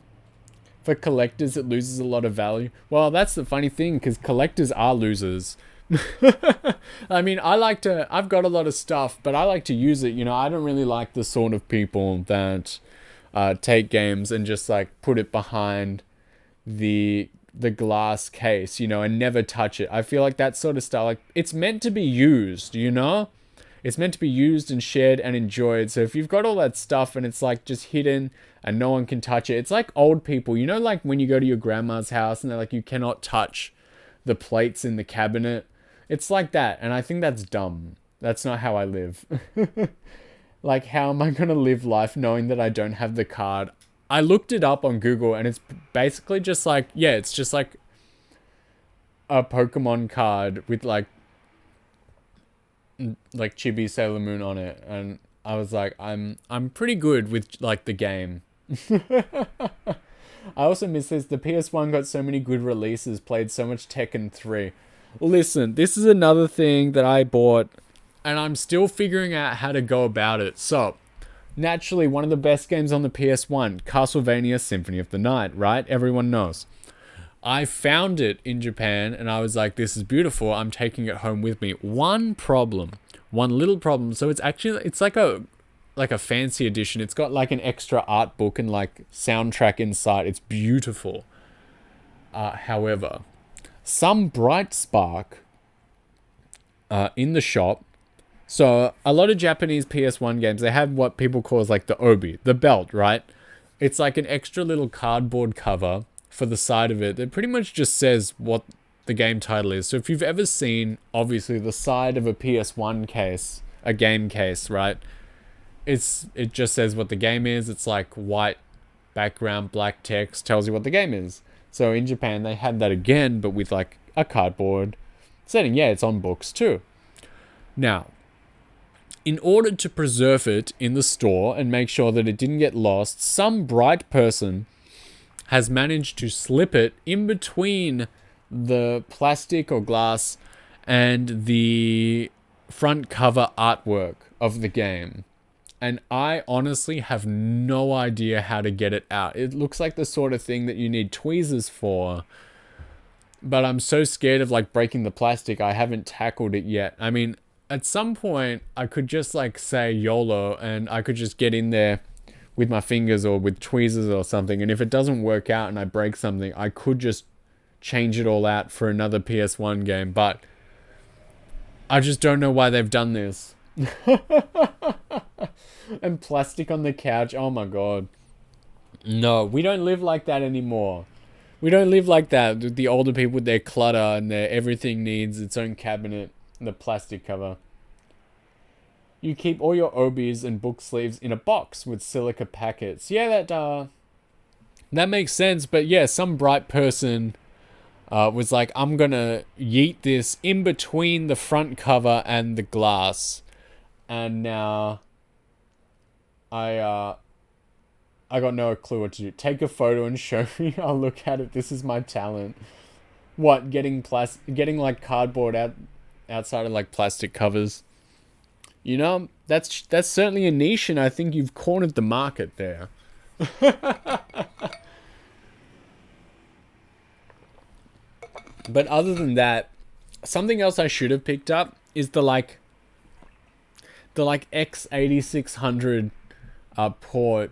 For collectors, it loses a lot of value. Well, that's the funny thing, because collectors are losers. I mean, I've got a lot of stuff, but I like to use it. You know, I don't really like the sort of people that take games and just like put it behind the glass case, you know, and never touch it. I feel like that sort of stuff, like, it's meant to be used, you know? It's meant to be used and shared and enjoyed. So if you've got all that stuff and it's like just hidden and no one can touch it, it's like old people, you know, like when you go to your grandma's house and they're like, you cannot touch the plates in the cabinet. It's like that. And I think that's dumb. That's not how I live. Like, how am I going to live life knowing that I don't have the card? I looked it up on Google and it's basically just like, yeah, it's just like a Pokemon card with like Chibi Sailor Moon on it. And I was like, I'm pretty good with like the game. I also miss this. The PS1 got so many good releases, played so much Tekken 3. Listen, this is another thing that I bought and I'm still figuring out how to go about it. So, naturally, one of the best games on the PS1, Castlevania Symphony of the Night, right? Everyone knows. I found it in Japan and I was like, this is beautiful. I'm taking it home with me. One little problem. So it's like a fancy edition. It's got like an extra art book and like soundtrack inside. It's beautiful. However, some bright spark in the shop. So a lot of Japanese PS1 games, they have what people call as like the obi, the belt, right? It's like an extra little cardboard cover for the side of it that pretty much just says what the game title is. So if you've ever seen, obviously, the side of a PS1 case, a game case, right? It just says what the game is. It's like white background, black text, tells you what the game is. So in Japan, they had that again, but with like a cardboard setting. Yeah, it's on books too. Now, in order to preserve it in the store and make sure that it didn't get lost, some bright person has managed to slip it in between the plastic or glass and the front cover artwork of the game. And I honestly have no idea how to get it out. It looks like the sort of thing that you need tweezers for, but I'm so scared of like breaking the plastic, I haven't tackled it yet. I mean, at some point I could just like say YOLO and I could just get in there with my fingers or with tweezers or something, and if it doesn't work out and I break something, I could just change it all out for another PS1 game, but I just don't know why they've done this. And plastic on the couch, oh my god. No, we don't live like that anymore. We don't live like that. The older people with their clutter and their everything needs its own cabinet and the plastic cover. You keep all your obies and book sleeves in a box with silica packets. Yeah, that makes sense. But yeah, some bright person was like, I'm gonna yeet this in between the front cover and the glass. And now I got no clue what to do. Take a photo and show me. I'll look at it. This is my talent. What, getting like cardboard outside of like plastic covers. You know, that's certainly a niche, and I think you've cornered the market there. But other than that, something else I should have picked up is the X8600 port,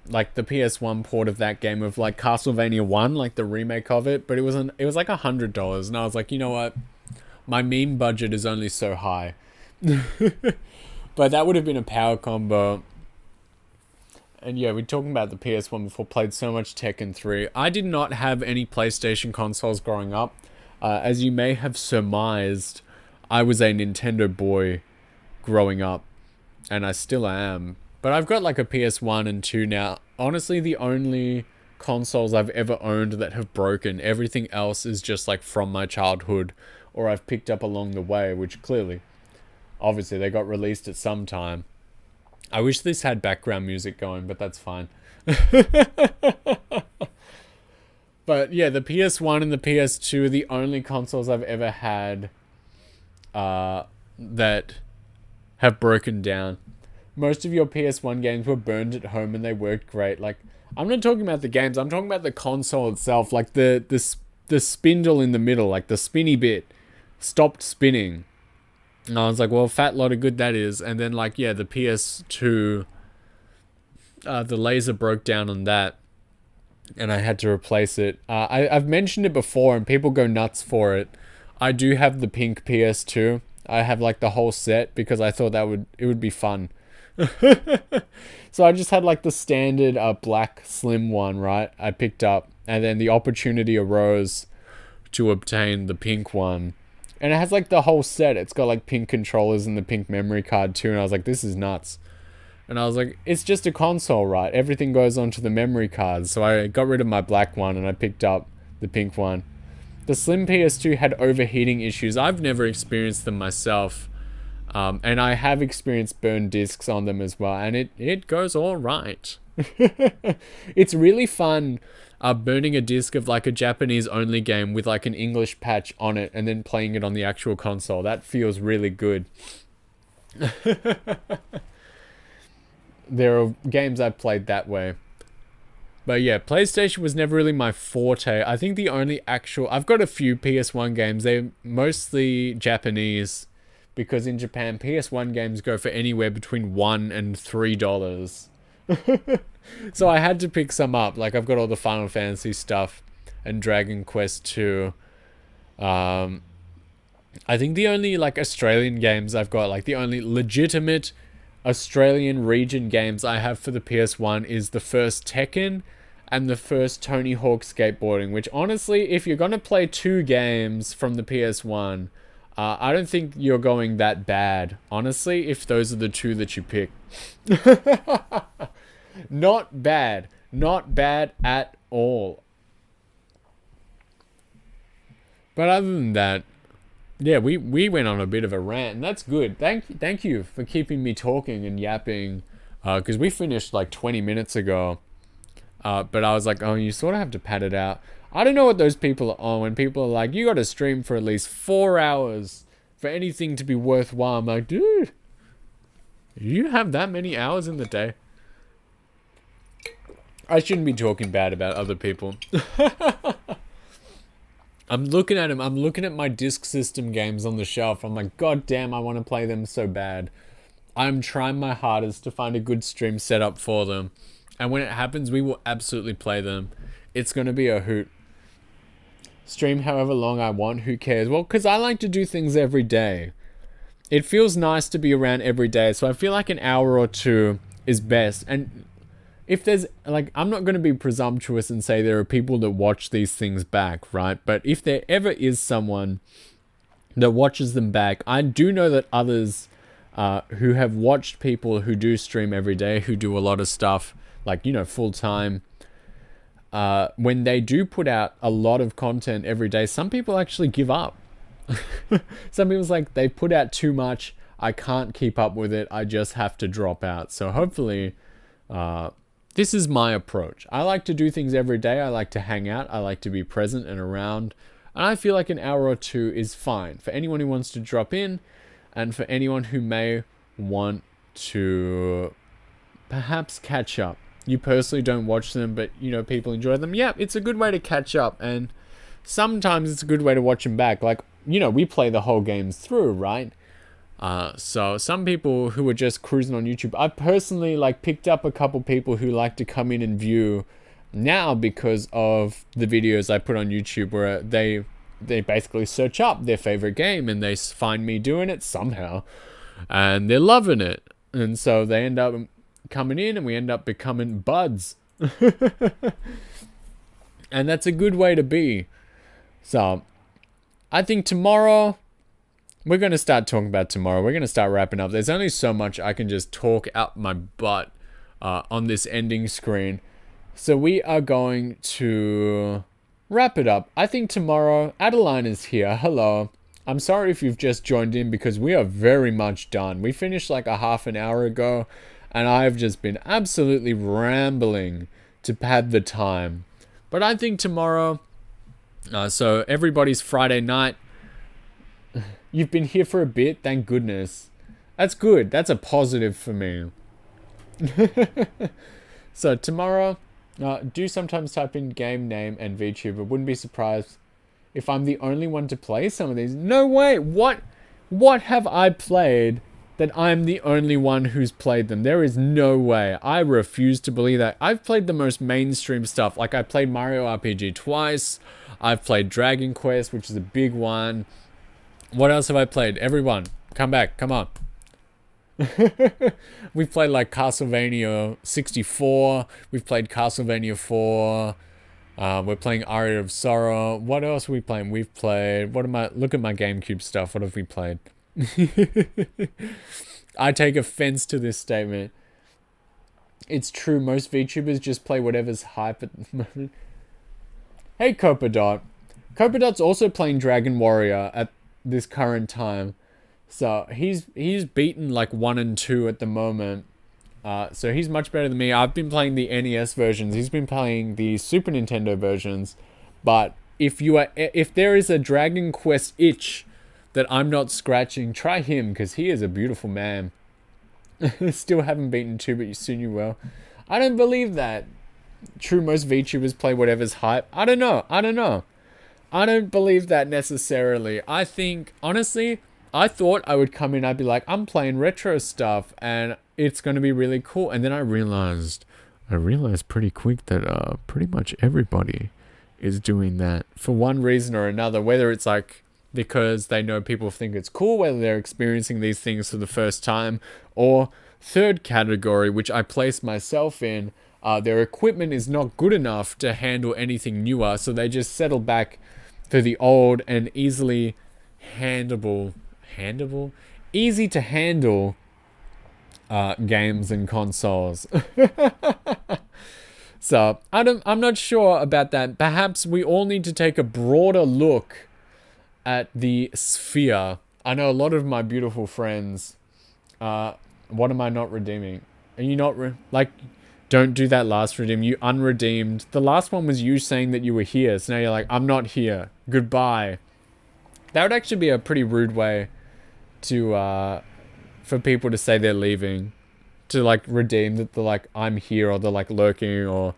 like the PS1 port of that game of like Castlevania 1, like the remake of it, but it was like $100, and I was like, you know what? My meme budget is only so high. But that would have been a power combo. And yeah, we're talking about the PS1 before, played so much Tekken 3. I did not have any PlayStation consoles growing up. As you may have surmised, I was a Nintendo boy growing up, and I still am. But I've got like a PS1 and 2 now. Honestly, the only consoles I've ever owned that have broken, everything else is just like from my childhood or I've picked up along the way, which clearly, obviously, they got released at some time. I wish this had background music going, but that's fine. But yeah, the PS1 and the PS2 are the only consoles I've ever had that have broken down. Most of your PS1 games were burned at home and they worked great. Like, I'm not talking about the games, I'm talking about the console itself. Like the spindle in the middle, like the spinny bit, stopped spinning. And I was like, well, fat lot of good that is. And then, like, yeah, the PS2, the laser broke down on that, and I had to replace it. I've mentioned it before, and people go nuts for it. I do have the pink PS2. I have, like, the whole set because I thought it would be fun. So I just had, like, the standard black slim one, right? I picked up, and then the opportunity arose to obtain the pink one. And it has, like, the whole set. It's got, like, pink controllers and the pink memory card, too. And I was like, this is nuts. And I was like, it's just a console, right? Everything goes onto the memory card. So I got rid of my black one and I picked up the pink one. The slim PS2 had overheating issues. I've never experienced them myself. And I have experienced burned discs on them as well. And it goes all right. It's really fun burning a disc of, like, a Japanese-only game with, like, an English patch on it and then playing it on the actual console. That feels really good. There are games I've played that way. But yeah, PlayStation was never really my forte. I think the only actual... I've got a few PS1 games. They're mostly Japanese, because in Japan, PS1 games go for anywhere between $1 and $3. So I had to pick some up. Like, I've got all the Final Fantasy stuff and Dragon Quest 2. I think the only, like, Australian games I've got, like, the only legitimate Australian region games I have for the PS1 is the first Tekken and the first Tony Hawk Skateboarding, which, honestly, if you're going to play 2 games from the PS1, I don't think you're going that bad, honestly, if those are the 2 that you pick. Not bad. Not bad at all. But other than that, yeah, we went on a bit of a rant, and that's good. Thank you for keeping me talking and yapping, because we finished like 20 minutes ago. But I was like, oh, you sort of have to pad it out. I don't know what those people are on when people are like, you got to stream for at least 4 hours for anything to be worthwhile. I'm like, dude, you have that many hours in the day? I shouldn't be talking bad about other people. I'm looking at him. I'm looking at my Disk System games on the shelf. I'm like, God damn, I want to play them so bad. I'm trying my hardest to find a good stream setup for them. And when it happens, we will absolutely play them. It's going to be a hoot. Stream however long I want. Who cares? Well, because I like to do things every day. It feels nice to be around every day. So I feel like an hour or 2 is best. And if there's, like, I'm not going to be presumptuous and say there are people that watch these things back, right? But if there ever is someone that watches them back, I do know that others who have watched people who do stream every day, who do a lot of stuff, like, you know, full time, when they do put out a lot of content every day, some people actually give up. Some people's like, they put out too much, I can't keep up with it, I just have to drop out. So hopefully, this is my approach. I like to do things every day. I like to hang out. I like to be present and around. And I feel like an hour or 2 is fine for anyone who wants to drop in, and for anyone who may want to perhaps catch up. You personally don't watch them, but, you know, people enjoy them. Yeah, it's a good way to catch up. And sometimes it's a good way to watch them back. Like, you know, we play the whole games through, right? So some people who are just cruising on YouTube, I personally, like, picked up a couple people who like to come in and view now because of the videos I put on YouTube, where they basically search up their favorite game and they find me doing it somehow and they're loving it, and so they end up coming in and we end up becoming buds. And that's a good way to be. So I think tomorrow we're going to start talking about tomorrow. We're going to start wrapping up. There's only so much I can just talk out my butt on this ending screen. So we are going to wrap it up. I think tomorrow, Adeline is here. Hello. I'm sorry if you've just joined in because we are very much done. We finished like a half an hour ago and I've just been absolutely rambling to pad the time. But I think tomorrow, so everybody's Friday night. You've been here for a bit, thank goodness. That's good. That's a positive for me. So tomorrow, do sometimes type in game name and VTuber. Wouldn't be surprised if I'm the only one to play some of these. No way. What have I played that I'm the only one who's played them? There is no way. I refuse to believe that. I've played the most mainstream stuff. Like I played Mario RPG twice. I've played Dragon Quest, which is a big one. What else have I played? Everyone, come back. Come on. We've played like Castlevania 64. We've played Castlevania 4. We're playing Aria of Sorrow. What else are we playing? We've played... Look at my GameCube stuff. What have we played? I take offense to this statement. It's true. Most VTubers just play whatever's hype at the moment. Hey, Coperdot. Coperdot's also playing Dragon Warrior at this current time. So he's beaten like 1 and 2 at the moment. So he's much better than me. I've been playing the NES versions. He's been playing the Super Nintendo versions. But if there is a Dragon Quest itch that I'm not scratching, try him because he is a beautiful man. Still haven't beaten 2, but soon you will. I don't believe that. True, most VTubers play whatever's hype. I don't know. I don't believe that necessarily. I think, honestly, I thought I would come in, I'd be like, I'm playing retro stuff and it's going to be really cool. And then I realized pretty quick that pretty much everybody is doing that for one reason or another, whether it's like because they know people think it's cool, whether they're experiencing these things for the first time, or third category, which I place myself in, their equipment is not good enough to handle anything newer, so they just settle back for the old and easy to handle games and consoles. So I'm not sure about that. Perhaps we all need to take a broader look at the sphere. I know a lot of my beautiful friends. What am I not redeeming? Are you not don't do that last redeem. You unredeemed. The last one was you saying that you were here. So now you're like, I'm not here. Goodbye. That would actually be a pretty rude way to for people to say they're leaving, to like redeem that they're like, I'm here, or they're like lurking or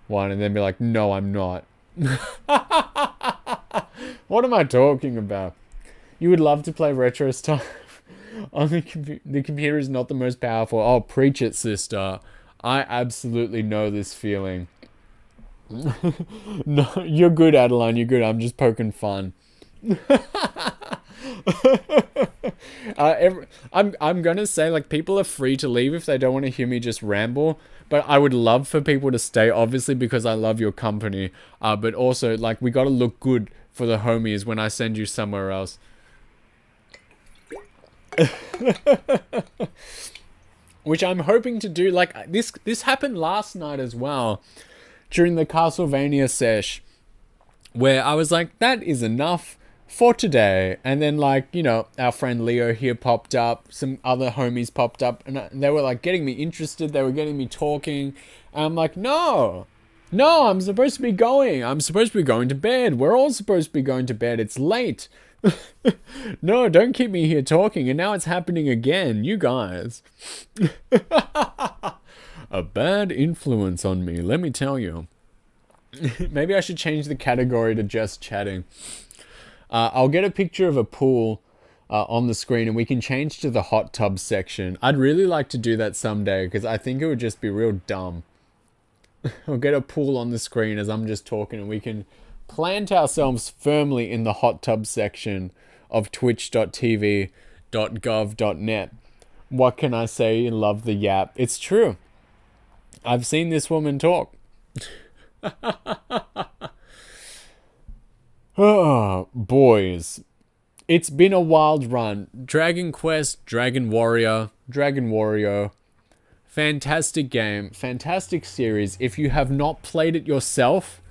one, and then be like, no, I'm not. What am I talking about? You would love to play retro stuff on the computer. The computer is not the most powerful. Oh, preach it, sister. I absolutely know this feeling. No, you're good, Adeline. You're good. I'm just poking fun. I'm gonna say, like, people are free to leave if they don't want to hear me just ramble, but I would love for people to stay, obviously, because I love your company, but also, like, we gotta look good for the homies when I send you somewhere else. Which I'm hoping to do. Like, this happened last night as well, during the Castlevania sesh, where I was like, that is enough for today. And then, like, you know, our friend Leo here popped up, some other homies popped up, and they were like getting me interested, they were getting me talking, and I'm like, no, I'm supposed to be going to bed, we're all supposed to be going to bed, it's late. No, don't keep me here talking, and now it's happening again, you guys. A bad influence on me, let me tell you. Maybe I should change the category to just chatting. I'll get a picture of a pool on the screen and we can change to the hot tub section. I'd really like to do that someday because I think it would just be real dumb. I'll get a pool on the screen as I'm just talking and we can plant ourselves firmly in the hot tub section of twitch.tv.gov.net. What can I say? Love the yap. It's true. I've seen this woman talk. Oh, boys. It's been a wild run. Dragon Quest, Dragon Warrior. Fantastic game. Fantastic series. If you have not played it yourself,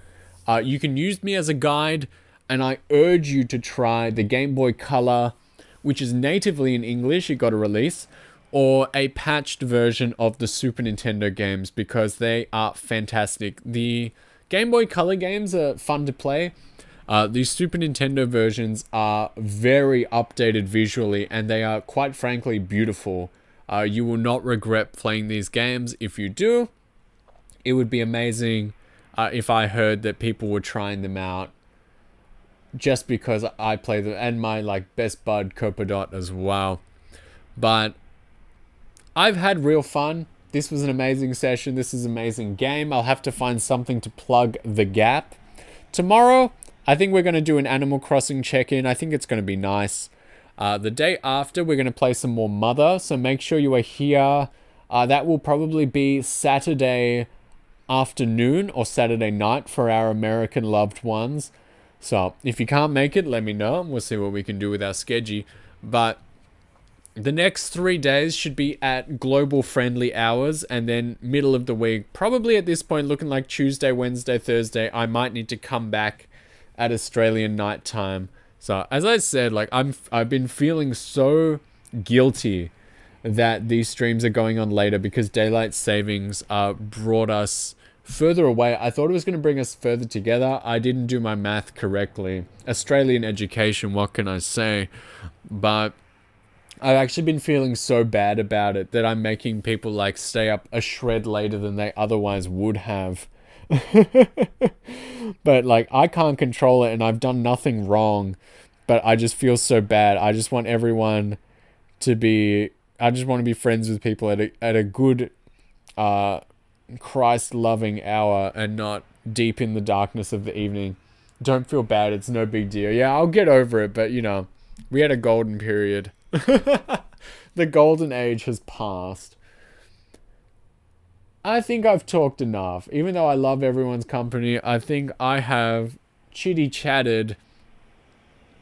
you can use me as a guide. And I urge you to try the Game Boy Color, which is natively in English, it got a release, or a patched version of the Super Nintendo games, because they are fantastic. The Game Boy Color games are fun to play. The Super Nintendo versions are very updated visually, and they are quite frankly beautiful. You will not regret playing these games. If you do, it would be amazing if I heard that people were trying them out, just because I play them, and my like best bud Copadot as well. But I've had real fun. This was an amazing session. This is an amazing game. I'll have to find something to plug the gap. Tomorrow, I think we're going to do an Animal Crossing check-in. I think it's going to be nice. The day after, we're going to play some more Mother, so make sure you are here. That will probably be Saturday afternoon or Saturday night for our American loved ones. So if you can't make it, let me know. We'll see what we can do with our schedule. But the next 3 days should be at global friendly hours, and then middle of the week, probably at this point looking like Tuesday, Wednesday, Thursday, I might need to come back at Australian night time. So as I said, like I've been feeling so guilty that these streams are going on later because daylight savings brought us further away. I thought it was going to bring us further together. I didn't do my math correctly. Australian education, what can I say? But I've actually been feeling so bad about it that I'm making people like stay up a shred later than they otherwise would have. But like I can't control it, and I've done nothing wrong, but I just feel so bad. I just want everyone to be, I just want to be friends with people at a good Christ-loving hour and not deep in the darkness of the evening. Don't feel bad. It's no big deal. Yeah, I'll get over it, but you know, we had a golden period. The golden age has passed. I think I've talked enough. Even though I love everyone's company, I think I have chitty-chatted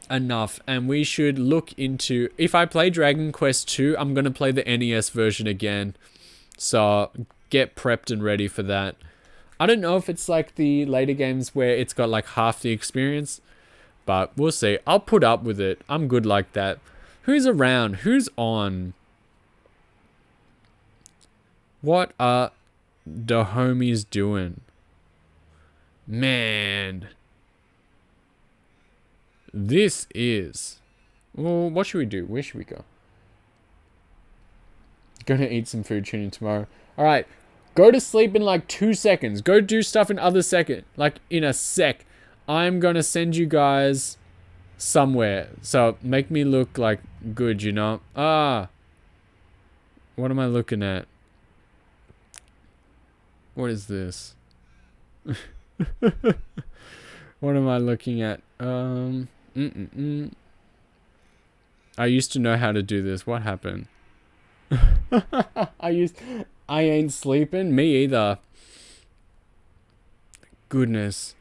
enough, and we should look into, if I play Dragon Quest 2, I'm going to play the NES version again. So get prepped and ready for that. I don't know if it's like the later games where it's got like half the experience, but we'll see. I'll put up with it. I'm good like that. Who's around? Who's on? What are the homies doing? Man. This is... Well, what should we do? Where should we go? Gonna eat some food, tune in tomorrow. Alright. Go to sleep in like 2 seconds. Go do stuff in other second. Like in a sec. I'm gonna send you guys somewhere. So make me look like good, you know? What am I looking at? What is this? What am I looking at? I used to know how to do this. What happened? I ain't sleeping. Me either. Goodness.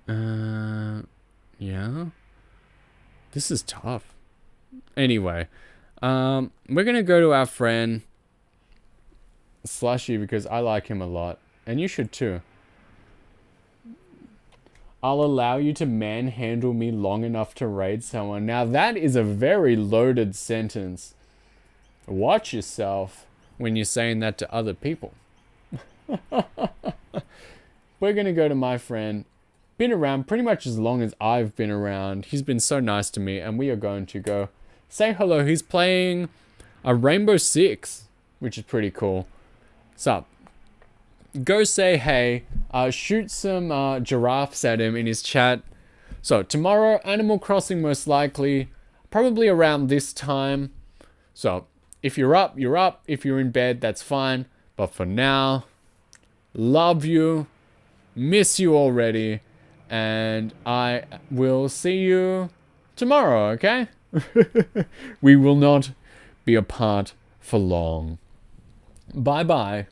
Yeah. This is tough. Anyway, we're gonna go to our friend Slushy because I like him a lot, and you should too. I'll allow you to manhandle me long enough to raid someone. Now that is a very loaded sentence. Watch yourself when you're saying that to other people. We're gonna go to my friend. Been around pretty much as long as I've been around. He's been so nice to me, and we are going to go say hello. He's playing a Rainbow Six, which is pretty cool. So, go say hey. Shoot some giraffes at him in his chat. So, tomorrow, Animal Crossing most likely. Probably around this time. So, if you're up, you're up. If you're in bed, that's fine. But for now, love you. Miss you already. And I will see you tomorrow, okay? We will not be apart for long. Bye-bye.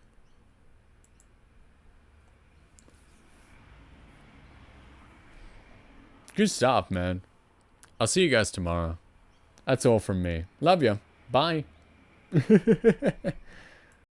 Good stuff, man. I'll see you guys tomorrow. That's all from me. Love you. Bye.